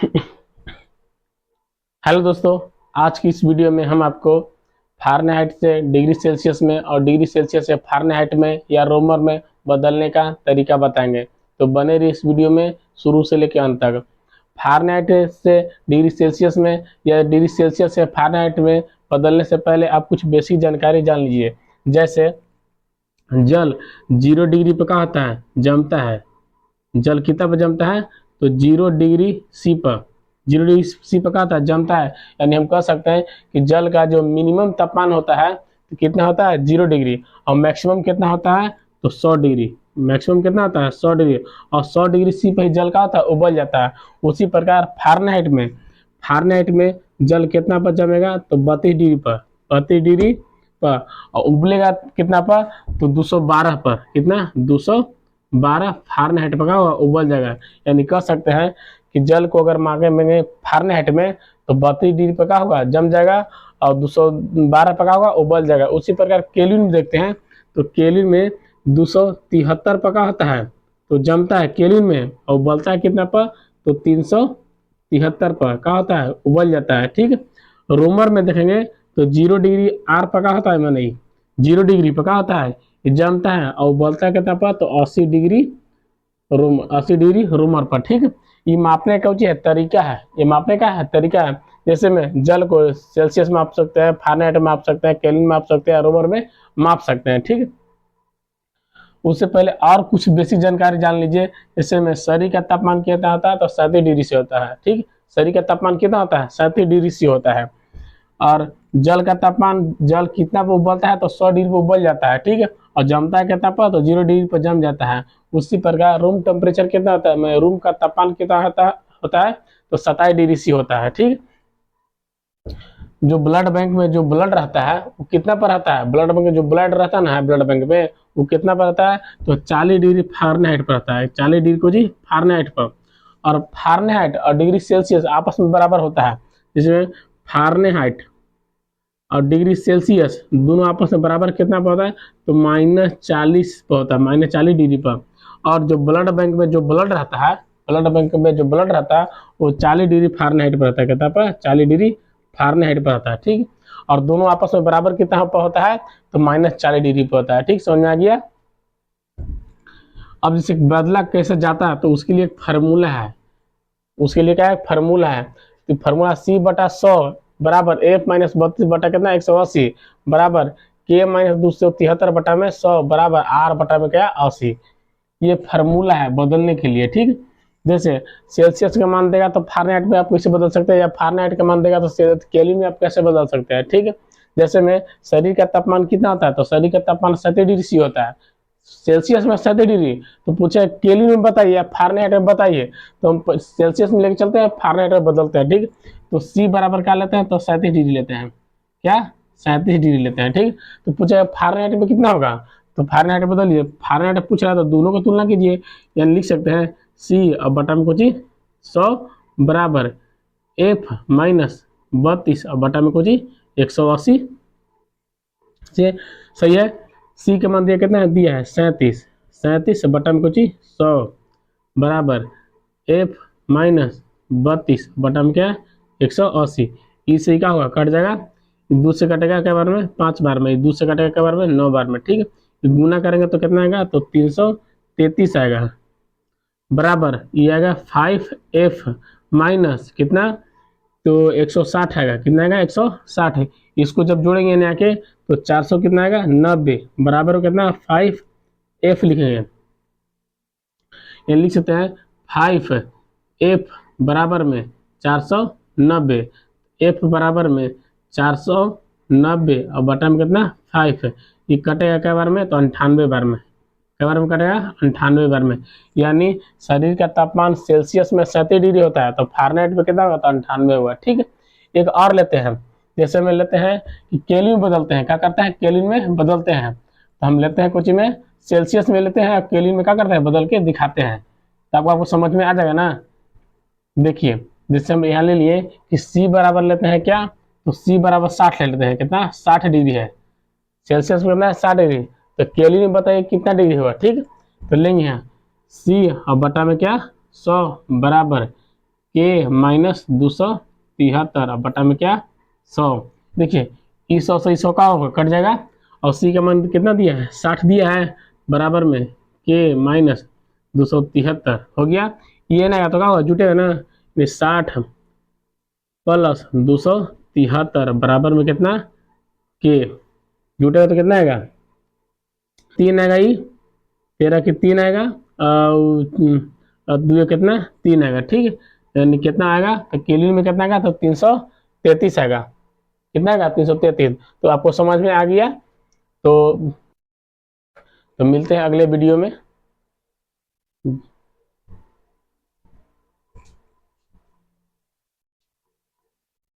Hello दोस्तों, आज की इस वीडियो में हम आपको फ़ारेनहाइट से डिग्री सेल्सियस में और डिग्री सेल्सियस से फ़ारेनहाइट में या रोमर में बदलने का तरीका बताएंगे। तो बने रहिए इस वीडियो में शुरू से लेकर अंत तक। फ़ारेनहाइट से डिग्री सेल्सियस में या डिग्री सेल्सियस से फ़ारेनहाइट में बदलने से पहले आप कुछ बेसिक जानकारी जान लीजिए। जैसे जल 0 डिग्री पर क्या होता है, जमता है। जल कितना पर जमता है, तो 0 डिग्री सी पर। 0 डिग्री सी पर क्या होता है, जमता है। यानी हम कह सकते हैं कि जल का जो मिनिमम तापमान होता है तो कितना होता है, 0 डिग्री, और मैक्सिमम कितना होता है, तो 100 डिग्री। मैक्सिमम कितना होता है, 100 डिग्री, और 100 डिग्री सी पर ही जल का होता है, उबल जाता है। उसी प्रकार फ़ारेनहाइट में जल कितना पर जमेगा, तो 32 डिग्री पर, 32 डिग्री पर, और उबलेगा कितना पर, तो 212 पर। कितना, 212 फ़ारेनहाइट पर का उबल जाएगा। यानी कह सकते हैं कि जल को अगर मांगेंगे फ़ारेनहाइट में तो 32 डिग्री पर का होगा, जम जाएगा, और 212 पर का होगा, उबल जाएगा। उसी प्रकार केल्विन में देखते हैं तो केल्विन में 273 पर का होता है, तो जमता है केल्विन में, और उबलता है कितना पर, तो 373 पर का होता है, उबल जाता है। ठीक। रोमर में देखेंगे तो 0 डिग्री आर पर का होता है, मैंने 0 डिग्री पर का होता है, ये जमता है और उबलता है कितना पर, तो 80 डिग्री रूम, 80 डिग्री रूमर पर। ठीक। ये मापने का है तरीका है, ये मापने का है तरीका है। जैसे में जल को सेल्सियस में माप सकते हैं, फ़ारेनहाइट में माप सकते हैं, केल्विन में माप सकते हैं, रूमर में माप सकते हैं। ठीक। उससे पहले और कुछ बेसिक जानकारी जान लीजिए। जैसे में शरीर का तापमान कितना होता है, तो 37 डिग्री से होता है। ठीक। शरीर का तापमान कितना होता है, 37 डिग्री से होता है। और जल का तापमान, जल कितना पर उबलता है, तो 100 डिग्री पर उबल जाता है। ठीक है। और जमता है कितना पर, तो 0 डिग्री पर जम जाता है। उसी प्रकार रूम टेम्परेचर कितना होता है, रूम का तापमान कितना होता है, तो 27 डिग्री सी होता है। ठीक। जो ब्लड बैंक में जो ब्लड रहता है वो कितना पर रहता है, ब्लड बैंक में जो ब्लड रहता है ना, ब्लड बैंक में वो कितना पर रहता है, तो 40 डिग्री फ़ारेनहाइट पर रहता है। 40 डिग्री को जी फ़ारेनहाइट पर। और फ़ारेनहाइट और डिग्री सेल्सियस आपस में बराबर होता है, जिसमें फ़ारेनहाइट और डिग्री सेल्सियस दोनों आपस में बराबर कितना पर होता है, तो -40 पर होता है, -40 डिग्री पर। और जो ब्लड बैंक में जो ब्लड रहता है, ब्लड बैंक में जो ब्लड रहता है वो 40 डिग्री फ़ारेनहाइट पर रहता है। कितना पर, 40 डिग्री फ़ारेनहाइट पर रहता है। ठीक। और दोनों आपस में बराबर कितना पर होता है, तो -40 डिग्री पर होता है। ठीक, समझ में आ गया। अब जैसे बदला कैसे जाता है, तो उसके लिए एक फार्मूला है। उसके लिए क्या है, फार्मूला है। तो फार्मूला C/100 बराबर F माइनस 32 बटा कितना, 180 बराबर K माइनस 273 बटा में 100 बराबर R बटा में क्या, 80। ये फार्मूला है बदलने के लिए। ठीक। जैसे सेल्सियस का मान देगा तो फ़ारेनहाइट में आप कैसे बदल सकते हैं, या फ़ारेनहाइट का मान देगा तो केल्विन में आप कैसे बदल सकते हैं। ठीक है। जैसे में शरीर का तापमान कितना होता है, तो शरीर का तापमान 37 डिग्री सी होता है, सेल्सियस में 37 डिग्री। तो पूछे केल्विन में बताइए या फ़ारेनहाइट में बताइए, तो हम सेल्सियस में लेके चलते हैं, फ़ारेनहाइट में बदलते हैं। ठीक। तो सी बराबर क्या लेते हैं, तो 37 डिग्री लेते हैं। क्या, 37 डिग्री लेते हैं। ठीक। तो पूछे फ़ारेनहाइट में कितना होगा, तो फ़ारेनहाइट बदलिए, फ़ारेनहाइट पूछ रहा है तो दोनों को तुलना कीजिए। यानी लिख सकते हैं सी और बटा में कुछ 100 बराबर F माइनस 32 और बटा में कुछ 180 से, सही है। सी का मान दिया कितना दिया है, 37, 37 बटा में कुछ 100 बराबर F माइनस 32 बटा में क्या, 180। इससे क्या होगा, कट जाएगा, दो से कटेगा क्या बार में, 5 बार में, दो से कटेगा क्या बार में, 9 बार में। ठीक है। गुना करेंगे तो कितना आएगा, तो 333 आएगा बराबर, ये आएगा 5F माइनस कितना, तो 160 आएगा। कितना आएगा, 160 है। इसको जब जोड़ेंगे ना आके, तो 400 कितना आएगा, 90 बराबर हो कितना, 5F लिखेंगे। ये लिख सकते हैं 5F बराबर में 490, F बराबर में 490 और बटा में कितना, 5 है। ये कटेगा क्या बार में, तो 98 बार में। क्या बार में कटेगा, 98 बार में। यानी शरीर का तापमान सेल्सियस में 37 डिग्री होता है, तो फ़ारेनहाइट में कितना होगा, तो 98 होगा। ठीक है। एक और लेते हैं, जैसे में लेते हैं कि केल्विन में बदलते हैं, क्या करते हैं, केल्विन में बदलते हैं। तो हम लेते हैं कुछ में सेल्सियस में लेते हैं, केल्विन में क्या करते हैं, बदल के दिखाते हैं, तो आपको समझ में आ जाएगा ना। देखिए, जैसे हम यहाँ ले लिए कि सी बराबर लेते हैं क्या, तो सी बराबर 60 ले लेते हैं। कितना, 60 डिग्री है। सेल्सियस में कितना है, 60 डिग्री। तो केल्विन में बताइए कितना डिग्री होगा। ठीक। तो लेंगे यहाँ सी और बटा में क्या, 100 बराबर के माइनस 273 बटा में क्या 100। देखिए इस 100 से 100 का होगा कट जाएगा, और सी का मान कितना दिया है 60 दिया है, बराबर में के माइनस 273 हो गया। ये ना तो क्या होगा जुटेगा ना, 60 प्लस 273 बराबर में कितना के, जुटेगा तो कितना आएगा 3 आएगा, ये 13 की 3 आएगा, और दूसरा कितना 3 आएगा, ठीक है। यानी कितना आएगा तो केलिन में कितना आएगा तो 333 आएगा, कितना आएगा 333। तो आपको समझ में आ गया। तो मिलते हैं अगले वीडियो में।